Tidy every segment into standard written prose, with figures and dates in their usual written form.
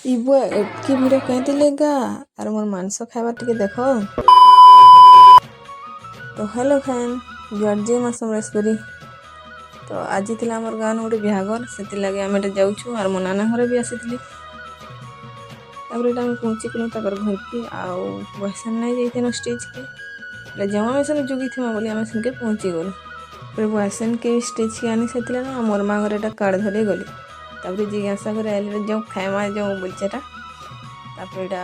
इबुआ एटकी भिड़ कहीं लेगा और मोर मांस खावा टिके देख। तो हेलो फैन जर्जी मसमरेश्वरी। तो आज थी आम गाँव गोटे बिहागर से लगे आम जाऊँ और मो नाना घर भी आसी पहुँची गलु घर की आउ बसन नहीं जाइए स्टेज के जमा में सेन जुगी थी बोली आम सेनके पहुँची गलु। फिर बसन के स्टेज के आनी से ना मोर माँ घर एटा कार्ड धरे गली तापर जिज्ञासा कर आइल जो खाएमा जो बोलचेटा तापर एटा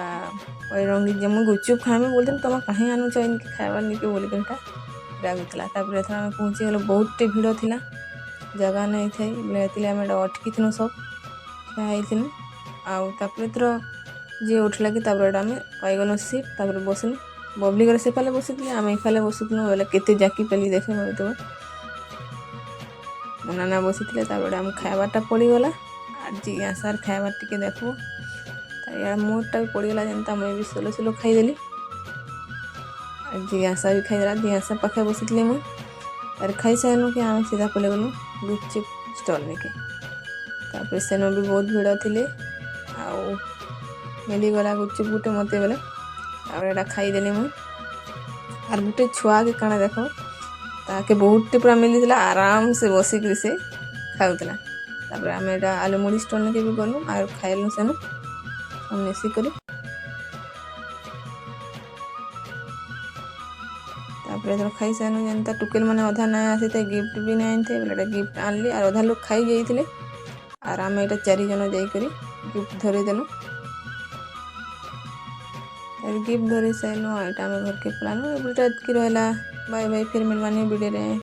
रंगी जब गुपचुप खाएमे बोलते तुम कहीं आनुच इनके खाइबार निके बोलिका रागुला। तापर एथर आम पहुँची गल बहुत भिड़ थिला जगह नहीं थी बोले आम अटकी थी सब खाई आउ तापर एथर जी उठला कि तापर आम पाईगल सीट तापर बसलु बबली घर से फाले बसी आम इफाले बसुलु बोले केते जाकी पेली देखे भाई मो नाना बसी आम खाइबारटा पड़गला आर जिज्ञासार खाइबार टिके देखो यार मोरटा भी पड़गला जनता मुझे भी सोलो सोलो खाईदेली और जिज्ञासा भी खाईदेला। जिज्ञासा पाखे बसी मुझे और खाई सारू कि आम सीधा पलि गलु गुपचुप स्टल निके तापर सेन भी बहुत भिड़ थिले आउ मिलीगला गुपचुप गुटे मत बोले तापर खाईदेली मुझे और गोटे छुआ के काना देख ताके बहुत पूरा मिली आराम से बसिक से खाऊला। तापर आम आलू मुढ़ी स्टल के भी गलु और खाइलु सेन मिसिक तापर एथर खाई सारू जनता टुकेल मैंने अधा ना आसी थे गिफ्ट भी नहीं थे बोले गिफ्ट आनली और अधा लोग खाई जाइए और आम यहाँ 4 जन जाकर गिफ्ट धरेदेलु गिफ्ट धरी सारूँ यहाँ आम घर के पलानु बुलटा की रहा बाय बाय फिर मिलवानी वीडियो रे।